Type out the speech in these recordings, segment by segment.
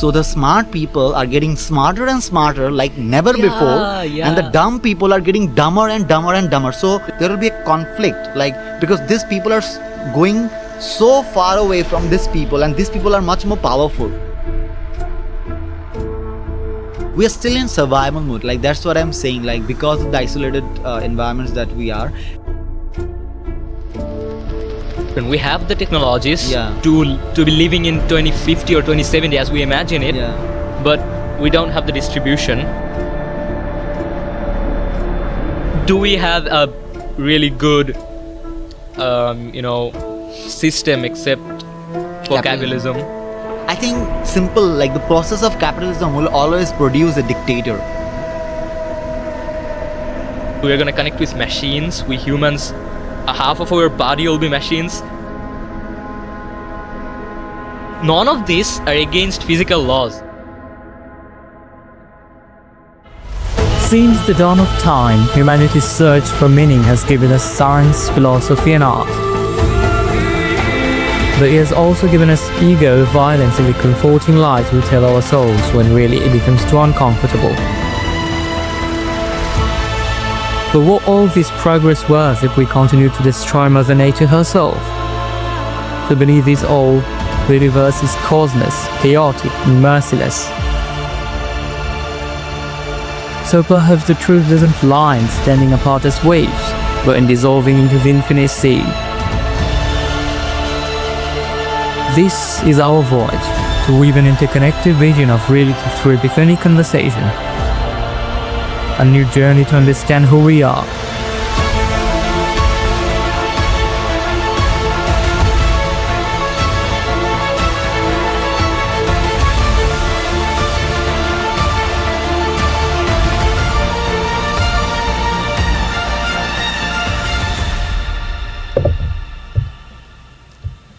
So the smart people are getting smarter and smarter like never before, and the dumb people are getting dumber and dumber and dumber. So there will be a conflict, like, because these people are going so far away from these people, and these people are much more powerful. We are still in survival mode, like that's what I'm saying, like because of the isolated environments that we are. And we have the technologies Yeah. to be living in 2050 or 2070 as we imagine it, Yeah. but we don't have the distribution. Do we have a really good system except for capitalism? I think simple, like the process of capitalism will always produce a dictator. We are going to connect with machines. We humans, half of our body will be machines. None of these are against physical laws. Since the dawn of time, humanity's search for meaning has given us science, philosophy and art. But it has also given us ego, violence and the comforting lies we tell our souls when really it becomes too uncomfortable. But what all this progress worth if we continue to destroy Mother Nature herself? To believe this all, the universe is causeless, chaotic and merciless. So perhaps the truth doesn't lie in standing apart as waves, but in dissolving into the infinite sea. This is our voyage to weave an interconnected vision of reality through epiphanic conversation. A new journey to understand who we are.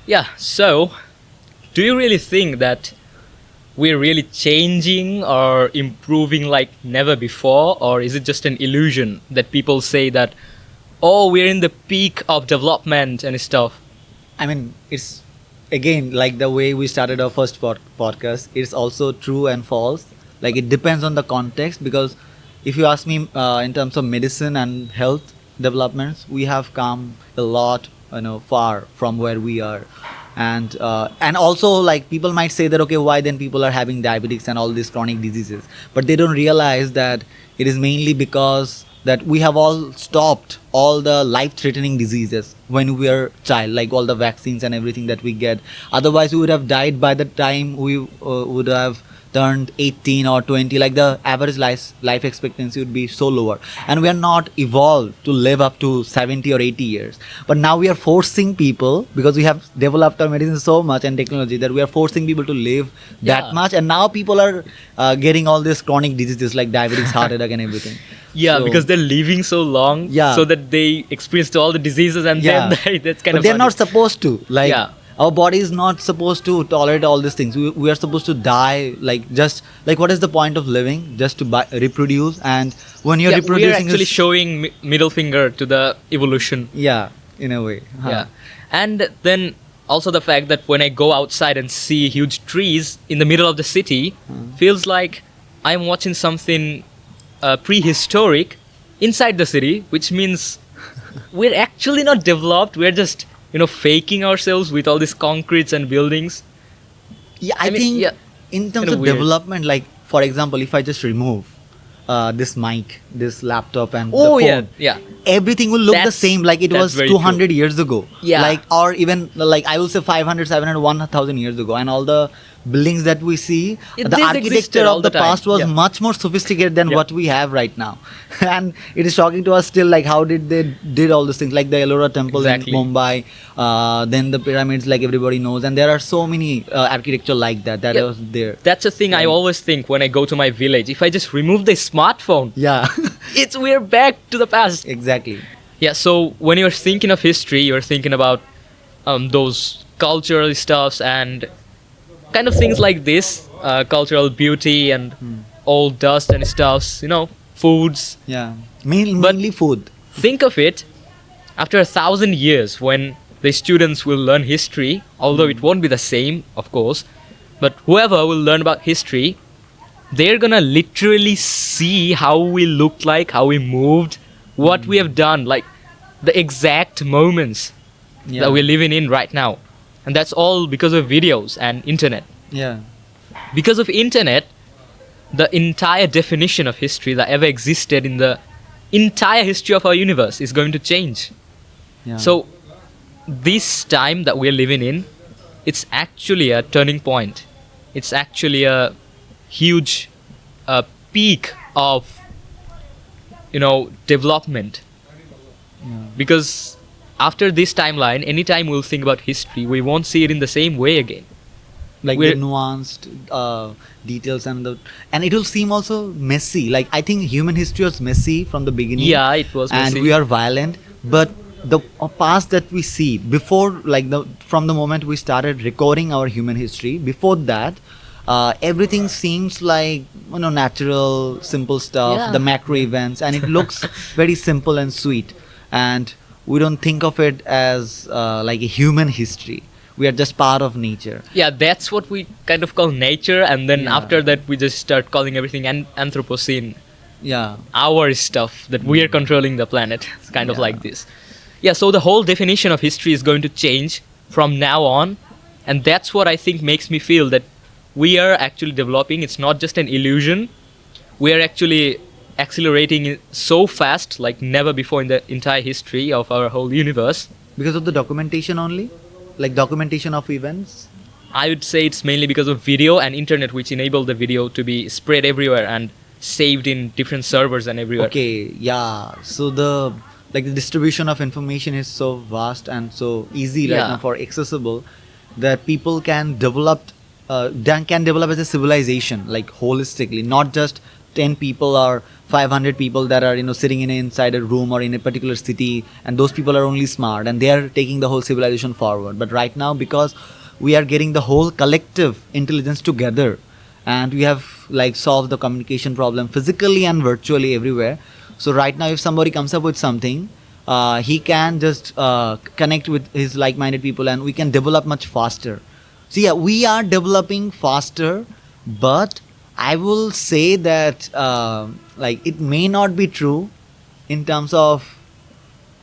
Yeah, so do you really think that we're really changing or improving like never before, or is it just an illusion that people say that, oh, we're in the peak of development and stuff? I mean, it's again like the way we started our first podcast. It's also true and false. Like it depends on the context, because if you ask me in terms of medicine and health developments, we have come a lot, far from where we are. And also, like, people might say that, okay, why then people are having diabetes and all these chronic diseases, but they don't realize that it is mainly because that we have all stopped all the life-threatening diseases when we were child, like all the vaccines and everything that we get. Otherwise we would have died by the time we would have turned 18 or 20. Like the average life expectancy would be so lower, and we are not evolved to live up to 70 or 80 years. But now we are forcing people, because we have developed our medicine so much and technology, that we are forcing people to live that much, and now people are getting all these chronic diseases like diabetes, heart attack and everything. So, because they're living so long, so that they experience all the diseases and then die. That's kind but of they're funny. not supposed to, like, our body is not supposed to tolerate all these things. We are supposed to die, like, just like, what is the point of living? Just to reproduce. And when you're reproducing, we are actually showing middle finger to the evolution. In a way. And then also the fact that when I go outside and see huge trees in the middle of the city, feels like I'm watching something prehistoric inside the city, which means we're actually not developed. We're just faking ourselves with all these concretes and buildings. I think in terms of development, like, for example, if I just remove this mic, this laptop and the phone, everything will look the same, like it was 200 years ago. Like, or even like I will say 500, 700, 1000 years ago. And all the buildings that we see, the architecture of the past was much more sophisticated than what we have right now. And it is shocking to us still, like, how did all these things, like the Ellora temple in Mumbai, then the pyramids, like everybody knows, and there are so many architecture like that was there. That's the thing I always think when I go to my village. If I just remove the smartphone, we're back to the past. Exactly. So when you're thinking of history, you're thinking about those cultural stuffs and kind of things like this, cultural beauty and old dust and stuffs, foods. Mainly food. Think of it, after 1,000 years when the students will learn history, although it won't be the same, of course, But whoever will learn about history, they're gonna literally see how we looked like, how we moved, what we have done, like the exact moments that we're living in right now. And that's all because of videos and internet. Yeah. Because of internet, the entire definition of history that ever existed in the entire history of our universe is going to change. Yeah. So this time that we're living in, it's actually a turning point. It's actually a huge peak of, development. Because after this timeline, anytime we'll think about history, we won't see it in the same way again. Like the nuanced details and it will seem also messy. Like I think human history was messy from the beginning. Yeah, it was messy. And we are violent, but the past that we see before, from the moment we started recording our human history, before that, everything seems like natural, simple stuff, the macro events, and it looks very simple and sweet, and we don't think of it as like a human history. We are just part of nature. Yeah, that's what we kind of call nature, and then after that we just start calling everything Anthropocene. Yeah. Our stuff, that we are controlling the planet. It's kind of like this. Yeah, so the whole definition of history is going to change from now on, and that's what I think makes me feel that we are actually developing. It's not just an illusion. We are actually accelerating it so fast, like never before in the entire history of our whole universe. Because of the documentation only? Like documentation of events? I would say it's mainly because of video and internet, which enable the video to be spread everywhere and saved in different servers and everywhere. Okay, yeah. So the distribution of information is so vast and so easy right now for accessible that people can develop as a civilization, like holistically, not just 10 people or 500 people that are sitting inside a room or in a particular city, and those people are only smart and they are taking the whole civilization forward. But right now, because we are getting the whole collective intelligence together, and we have solved the communication problem physically and virtually everywhere. So right now, if somebody comes up with something, he can just connect with his like-minded people, and we can develop much faster. So yeah, we are developing faster, but I will say that it may not be true in terms of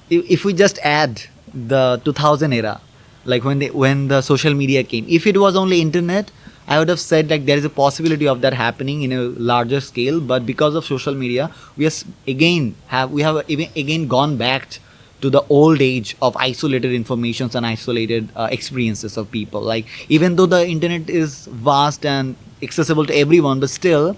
if we just add the 2000 era, like when the social media came. If it was only internet, I would have said there is a possibility of that happening in a larger scale. But because of social media, we have again gone back to the old age of isolated informations and isolated experiences of people. Like even though the internet is vast and accessible to everyone, but still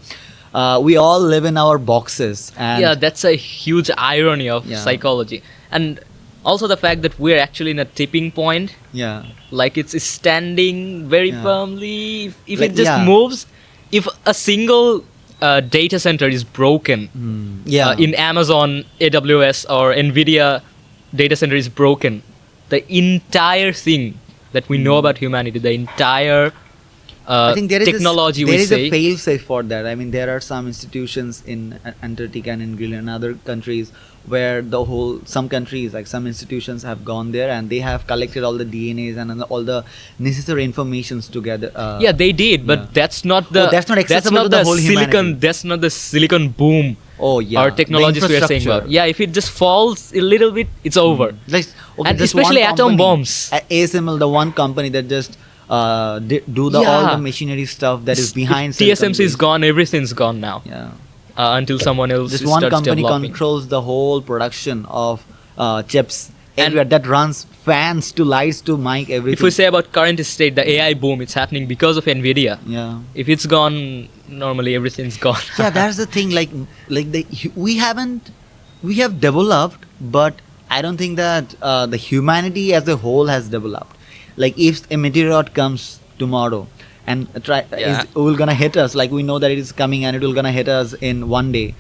we all live in our boxes. And that's a huge irony of psychology. And also the fact that we're actually in a tipping point. Yeah. Like it's standing very firmly. If it just moves, if a single data center is broken in Amazon, AWS or NVIDIA data center is broken, the entire thing that we know about humanity, the entire I think there technology there is say. a fail-safe for that. I mean, there are some institutions in Antarctica and in Greenland and other countries where some countries, like some institutions have gone there and they have collected all the DNAs and all the necessary informations together. They did, but that's not that's not accessible to the whole humanity. That's not the silicon boom. Or technologies we are saying about. Yeah, if it just falls a little bit, it's over. And especially atom bombs. ASML, the one company that just all the machinery stuff that is behind. TSMC is gone. Everything's gone now. Yeah. Until someone else This starts one company developing. controls the whole production of chips everywhere. That runs fans to lights to mic everything. If we say about current state, the AI boom, it's happening because of NVIDIA. Yeah. If it's gone, normally everything's gone. Yeah, that's the thing. We have developed, but I don't think that the humanity as a whole has developed. Like if a meteorite comes tomorrow and is gonna hit us, like we know that it is coming and it will gonna hit us in one day,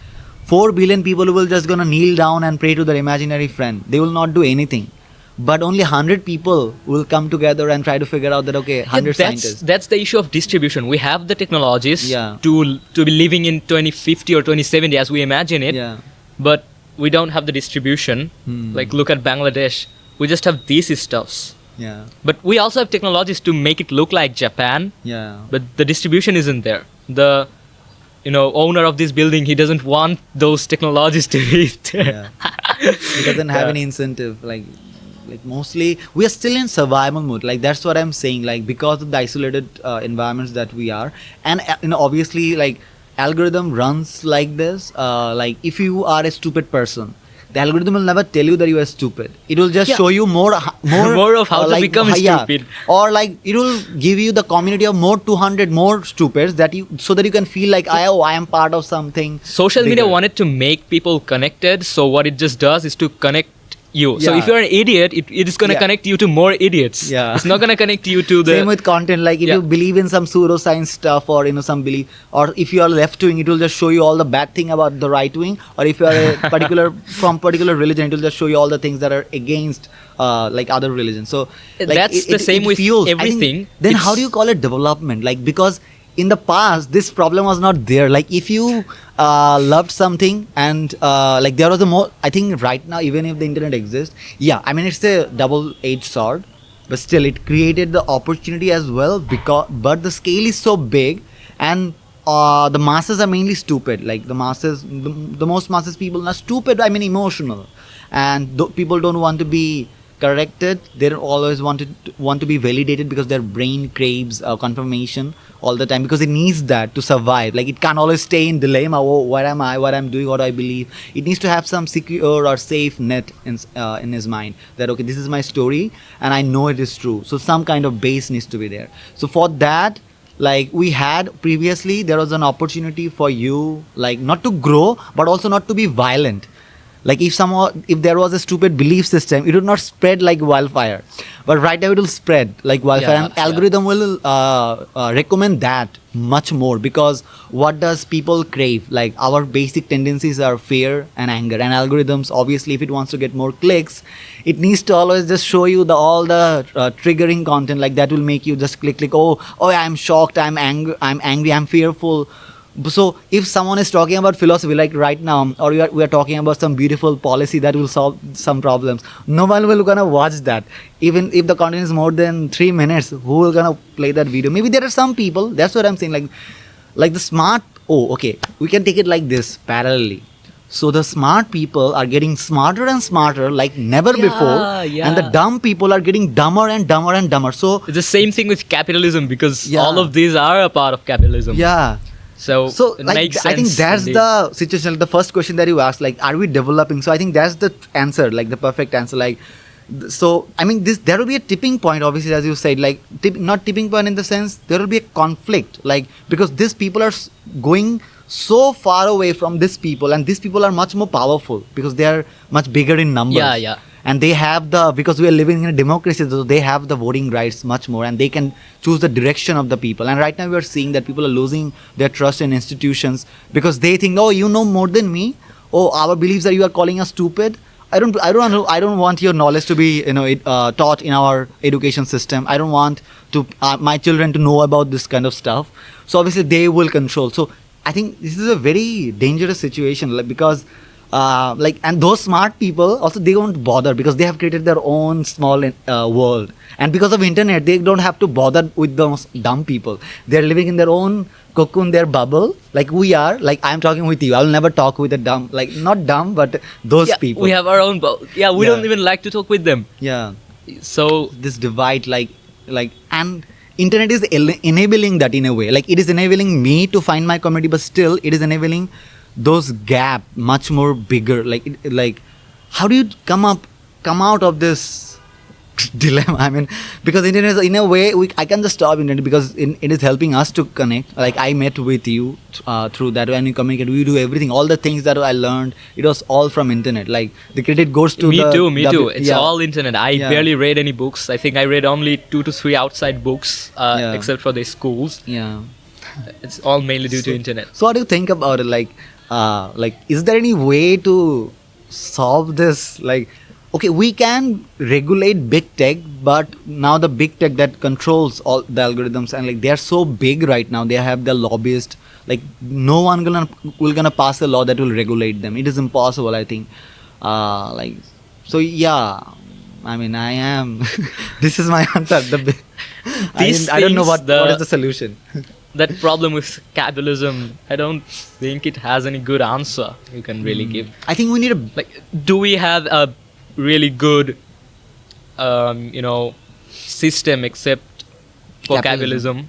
4 billion people will just gonna kneel down and pray to their imaginary friend. They will not do anything. But only 100 people will come together and try to figure out that 100 scientists. That's the issue of distribution. We have the technologies to be living in 2050 or 2070 as we imagine it. Yeah. But we don't have the distribution. Like look at Bangladesh. We just have these stuffs. Yeah. But we also have technologies to make it look like Japan, Yeah. but the distribution isn't there. The owner of this building, he doesn't want those technologies to be there. Yeah. He doesn't have any incentive. Like mostly we are still in survival mode. Like that's what I'm saying. Like because of the isolated environments that we are, and obviously like algorithm runs like this. Like if you are a stupid person, the algorithm will never tell you that you are stupid. It will just show you more More of how to become stupid. Or like it will give you the community of more 200 more stupids so that you can feel like I am part of something. Social media bigger. wanted to make people connected, so what it just does is to connect you. So Yeah. if you're an idiot, it is going to Yeah. connect you to more idiots. Yeah. It's not going to connect you to the... Same with content. Like if Yeah. you believe in some pseudoscience stuff or some belief, or if you are left wing, it will just show you all the bad thing about the right wing. Or if you are a particular religion, it will just show you all the things that are against like other religions. So like, That's the same with fuels. I think, everything. then It's- how do you call it development? Like because in the past this problem was not there. Like if you loved something and like there was a more, I think right now even if the internet exists, yeah, I mean it's a double-edged sword, but still it created the opportunity as well, but the scale is so big and the masses are mainly stupid. Like the most masses people are stupid, I mean emotional, and people don't want to be corrected. They don't always want to be validated because their brain craves confirmation all the time because it needs that to survive. Like it can't always stay in dilemma. Oh, what am I? What I'm doing? What do I believe? It needs to have some secure or safe net in his mind that okay, this is my story and I know it is true. So some kind of base needs to be there. So for that, like we had previously, there was an opportunity for you like not to grow but also not to be violent. Like if there was a stupid belief system, it would not spread like wildfire. But right now it will spread like wildfire, Yeah, and algorithm will recommend that much more because what does people crave? Like our basic tendencies are fear and anger, and algorithms obviously if it wants to get more clicks, it needs to always just show you all the triggering content like that will make you just click. Oh, I'm shocked, I'm angry, I'm fearful. So if someone is talking about philosophy like right now, or we are talking about some beautiful policy that will solve some problems, no one will gonna watch that. Even if the content is more than 3 minutes, who will gonna play that video? Maybe there are some people, that's what I'm saying, like the smart, okay, we can take it like this parallelly. So the smart people are getting smarter and smarter like never before, and the dumb people are getting dumber and dumber and dumber. So It's the same thing with capitalism because Yeah. all of these are a part of capitalism. yeah. So So it like makes I think sense that's indeed. the situation. Like, the first question that you asked, like, are we developing? So I think that's the answer, like the perfect answer. Like, so I mean, there will be a tipping point, obviously, as you said. Like, not tipping point in the sense there will be a conflict, like because these people are going so far away from these people, and these people are much more powerful because they are much bigger in numbers. Yeah. And they have because we are living in a democracy, so they have the voting rights much more, and they can choose the direction of the people. And right now we are seeing that people are losing their trust in institutions because they think, oh, you know more than me. Oh, our beliefs that you are calling us stupid. I don't want your knowledge to be taught in our education system. I don't want to my children to know about this kind of stuff. So obviously they will control. So I think this is a very dangerous situation, like, because and those smart people also, they won't bother because they have created their own small world, and because of internet they don't have to bother with those dumb people. They're living in their own cocoon, their bubble, like we are. Like I'm talking with you, I'll never talk with a dumb, like not dumb, but those people. We have our own we Yeah. don't even like to talk with them. Yeah, So this divide, like and internet is enabling that in a way. Like it is enabling me to find my community, but still it is enabling those gap much more bigger. Like how do you come out of this dilemma? I mean, because internet is, in a way, I can just stop internet because it is helping us to connect. Like I met with you through that, when we communicate, we do everything, all the things that I learned, it was all from internet. Like the credit goes to me the too. It's all internet. I Yeah. barely read any books. I think I read only 2 to 3 outside books, Yeah. except for the schools. Yeah. It's all mainly due to internet. So what do you think about it? Like is there any way to solve this? Like, okay, we can regulate big tech, but now the big tech that controls all the algorithms, and like they are so big right now, they have the lobbyists. Like no one will gonna pass a law that will regulate them. It is impossible, I think. So yeah, I mean, I am. This is my answer. I don't know what is the solution. That problem with capitalism, I don't think it has any good answer you can really give. I think we need Like, do we have a really good, system except for capitalism?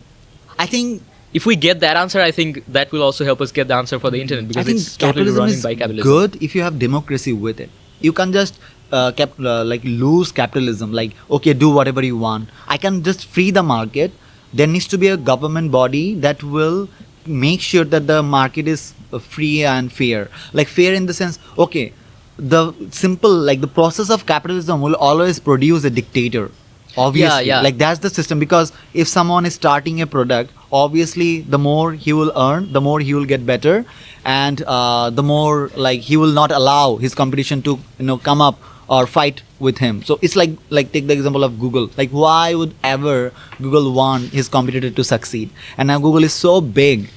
I think If we get that answer, I think that will also help us get the answer for the internet, I because think it's totally capitalism running is by capitalism. good if you have democracy with it. You can just like lose capitalism. Like, okay, do whatever you want. I can just free the market. There needs to be a government body that will make sure that the market is free and fair. Like fair in the sense, okay, the process of capitalism will always produce a dictator. Obviously, Yeah. like that's the system, because if someone is starting a product, obviously the more he will earn, the more he will get better, and the more like he will not allow his competition to come up or fight with him. So it's like take the example of Google. Like, why would ever Google want his competitor to succeed? And now Google is so big.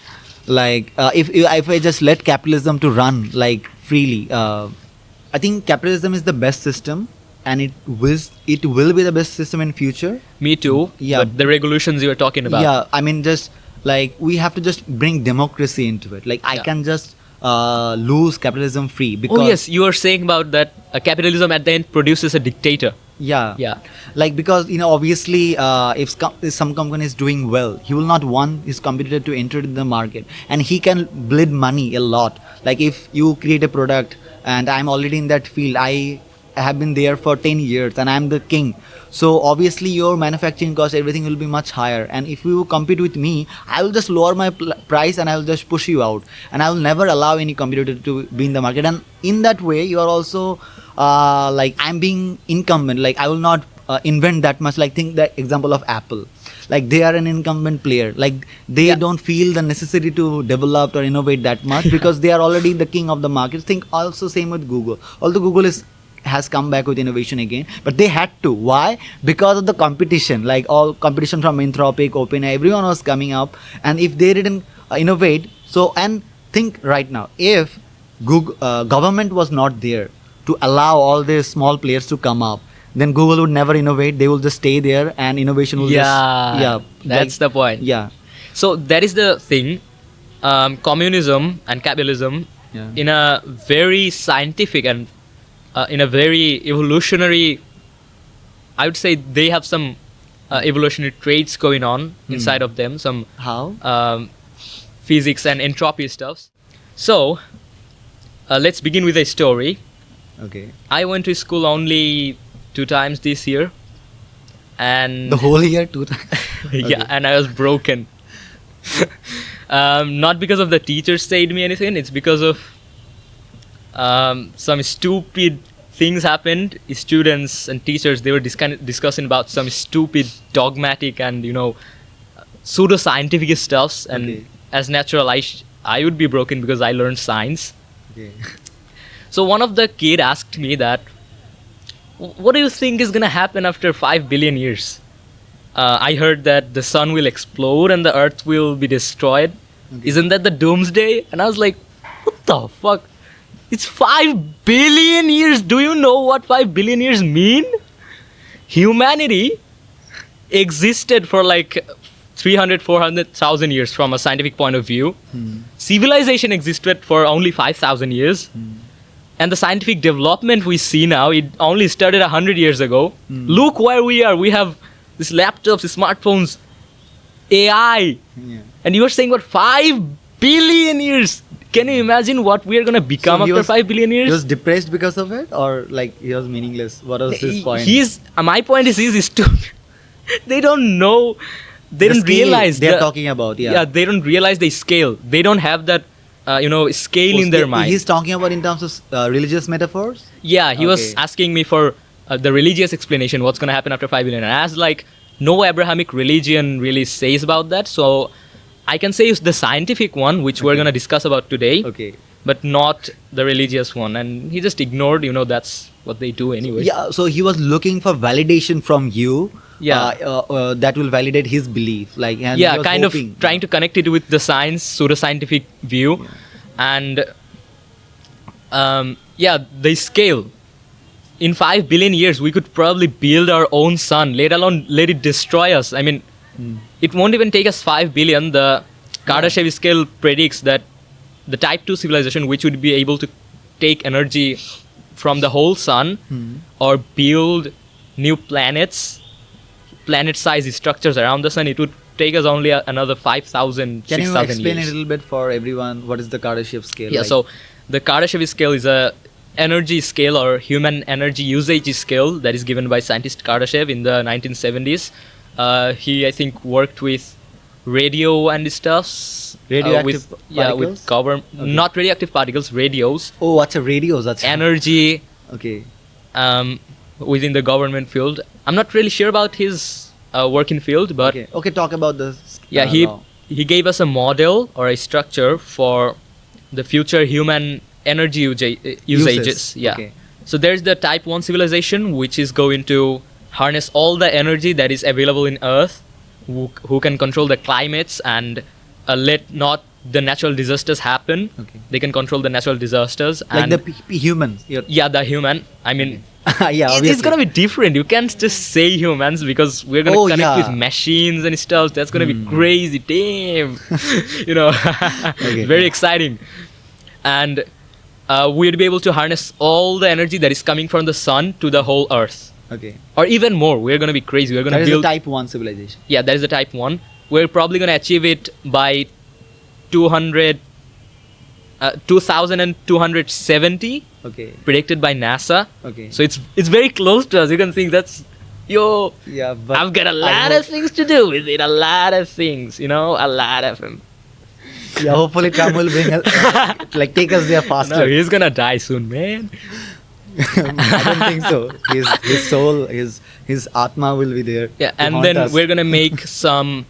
Like if I just let capitalism to run like freely, I think capitalism is the best system. And it will be the best system in future. Me too. Yeah. But the regulations you were talking about. Yeah, I mean, just like we have to just bring democracy into it. Like I can just lose capitalism free because. Oh yes, you were saying about that capitalism at the end produces a dictator. Yeah. Yeah. Like because obviously if some company is doing well, he will not want his competitor to enter the market, and he can bleed money a lot. Like if you create a product and I'm already in that field, I have been there for 10 years and I'm the king. So obviously your manufacturing cost, everything will be much higher. And if you compete with me, I will just lower my price and I will just push you out. And I will never allow any competitor to be in the market. And in that way, you are also like I'm being incumbent. Like I will not invent that much. Like think the example of Apple. Like they are an incumbent player. Like they don't feel the necessity to develop or innovate that much because they are already the king of the market. Think also same with Google. Although Google has come back with innovation again, but they had to. Why? Because of the competition. Like all competition from Anthropic, OpenAI, everyone was coming up, and if they didn't innovate, and think right now, if Google government was not there to allow all these small players to come up, then Google would never innovate. They will just stay there, and innovation will That's the point. Yeah. So that is the thing. Communism and capitalism, in a very scientific and in a very evolutionary, I would say they have some evolutionary traits going on inside of them, some physics and entropy stuffs. So let's begin with a story. Okay. I went to school only 2 times this year, and the whole year 2 times. yeah, and I was broken. Not because of the teachers said me anything. It's because of some stupid things happened. Students and teachers, they were discussing about some stupid dogmatic and pseudo-scientific stuffs. And as natural, I would be broken because I learned science. Okay. So one of the kid asked me that, what do you think is gonna happen after 5 billion years? I heard that the sun will explode and the earth will be destroyed. Okay. Isn't that the doomsday? And I was like, what the fuck? It's 5 billion years. Do you know what 5 billion years mean? Humanity existed for like 300, 400,000 years from a scientific point of view. Civilization existed for only 5,000 years. And the scientific development we see now, it only started 100 years ago. Look where we are. We have these laptops, these smartphones, AI. Yeah. And you were saying, what, 5 billion years? Can you imagine what we are going to become after 5 billion years? He was depressed because of it, or like he was meaningless? What was his point? My point is he's stupid. They don't know. They don't realize. They're talking about, Yeah, they don't realize the scale. They don't have that, scale in their mind. He's talking about in terms of religious metaphors? Yeah, he was asking me for the religious explanation, what's going to happen after 5 billion. And as like, no Abrahamic religion really says about that. So I can say it's the scientific one, which we're going to discuss about today. Okay. But not the religious one. And he just ignored, that's what they do anyway. Yeah, so he was looking for validation from you. Yeah. That will validate his belief. Like, and yeah, kind hoping, of trying to connect it with the science, pseudoscientific view. Yeah. And, the scale. in 5 billion years, we could probably build our own sun, let alone let it destroy us. I mean, it won't even take us 5 billion. The Kardashev scale predicts that the type 2 civilization, which would be able to take energy from the whole sun or build new planets, planet-sized structures around the sun, it would take us only another 5,000, 6,000 years. Can you explain a little bit for everyone what is the Kardashev scale? Yeah, so the Kardashev scale is a energy scale or human energy usage scale that is given by scientist Kardashev in the 1970s. He, I think, worked with radio and stuff. Radioactive with particles? not radioactive particles, radios. Oh, what's a radio? That's Energy. Okay. Within the government field. I'm not really sure about his working field, but okay. Talk about this. yeah, he gave us a model or a structure for the future human energy usages. Yeah. Okay. So there's the type 1 civilization, which is going to harness all the energy that is available in Earth, who can control the climates and let not the natural disasters happen. Okay. They can control the natural disasters. Like and the humans. yeah, the human. I mean, Yeah, it's obviously. gonna be different. You can't just say humans because we're gonna connect with machines and stuff. That's gonna be crazy. Damn, very exciting. And we'd be able to harness all the energy that is coming from the sun to the whole Earth, Okay. or even more. We're gonna be crazy. We're gonna That is build. the type 1 civilization. Yeah, that is the type 1. We're probably gonna achieve it by 2270. Okay. Predicted by NASA. Okay. So it's very close to us. You can think that's Yeah, but I've got a lot of things to do with it. A lot of things, a lot of them. Yeah, hopefully Trump will bring us, take us there faster. No, he's gonna die soon, man. I don't think so. His soul, his atma will be there. Yeah, to and haunt then us. we're gonna make some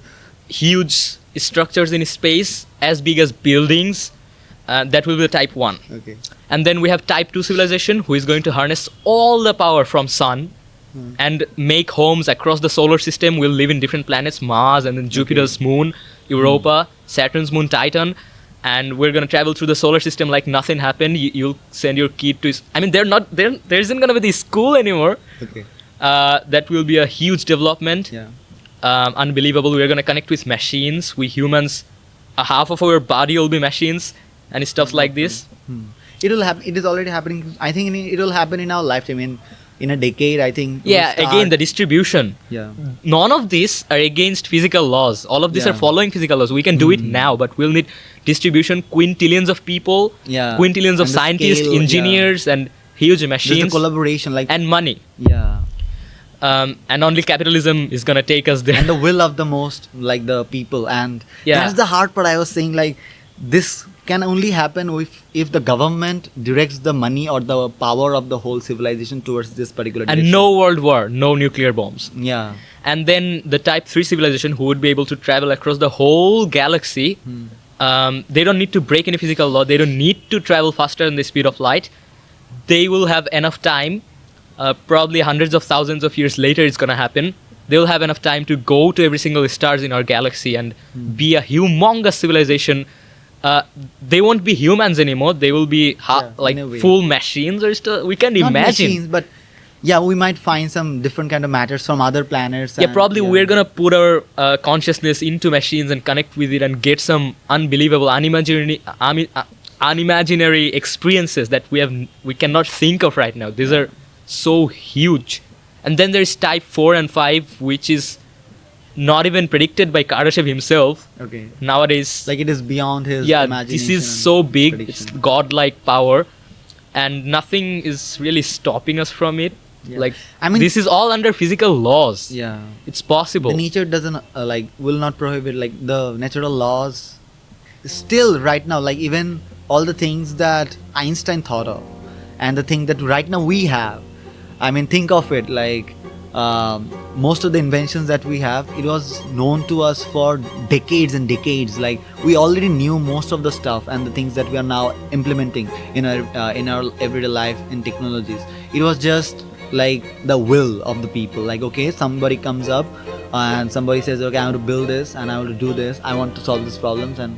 huge structures in space as big as buildings. That will be the type 1. Okay. And then we have type 2 civilization, who is going to harness all the power from sun and make homes across the solar system. We'll live in different planets, Mars and then Jupiter's moon, Europa, Saturn's moon, Titan. And we're going to travel through the solar system like nothing happened. You'll send your kid to... I mean, there isn't going to be the school anymore. Okay. That will be a huge development. Yeah. Unbelievable. We're going to connect with machines. We humans, half of our body will be machines and stuff like this. It will happen. It is already happening. I think it will happen in our lifetime. In a decade, I think. Yeah, again, the distribution. Yeah. None of these are against physical laws. All of these are following physical laws. We can do it now, but we'll need distribution, quintillions of people, quintillions of And the scientists, scale, engineers, and huge There's machines. the collaboration, and money. Yeah. And only capitalism is going to take us there. And the will of the most, the people. And that's the hard part. I was saying, this can only happen if the government directs the money or the power of the whole civilization towards this particular direction. And no world war, no nuclear bombs. Yeah. And then the type 3 civilization, who would be able to travel across the whole galaxy, they don't need to break any physical law. They don't need to travel faster than the speed of light. They will have enough time, probably hundreds of thousands of years later it's going to happen. They will have enough time to go to every single stars in our galaxy and be a humongous civilization. They won't be humans anymore. They will be full machines or stuff. We can't Not imagine. machines, but we might find some different kind of matters from other planets. Yeah, probably we're gonna put our consciousness into machines and connect with it and get some unbelievable, unimaginary experiences that we cannot think of right now. These are so huge. And then there's type 4 and 5, which is not even predicted by Kardashev himself. Okay. Nowadays, It is beyond his imagination. this is so big. prediction. It's godlike power, and nothing is really stopping us from it. Yeah. I mean, this is all under physical laws. Yeah. It's possible. The nature doesn't will not prohibit the natural laws. Still, right now, even all the things that Einstein thought of, and the thing that right now we have. I mean, think of it most of the inventions that we have, it was known to us for decades and decades. We already knew most of the stuff and the things that we are now implementing in our everyday life in technologies. It was just the will of the people. Okay, somebody comes up and somebody says, okay, I want to build this and I want to do this. I want to solve these problems, and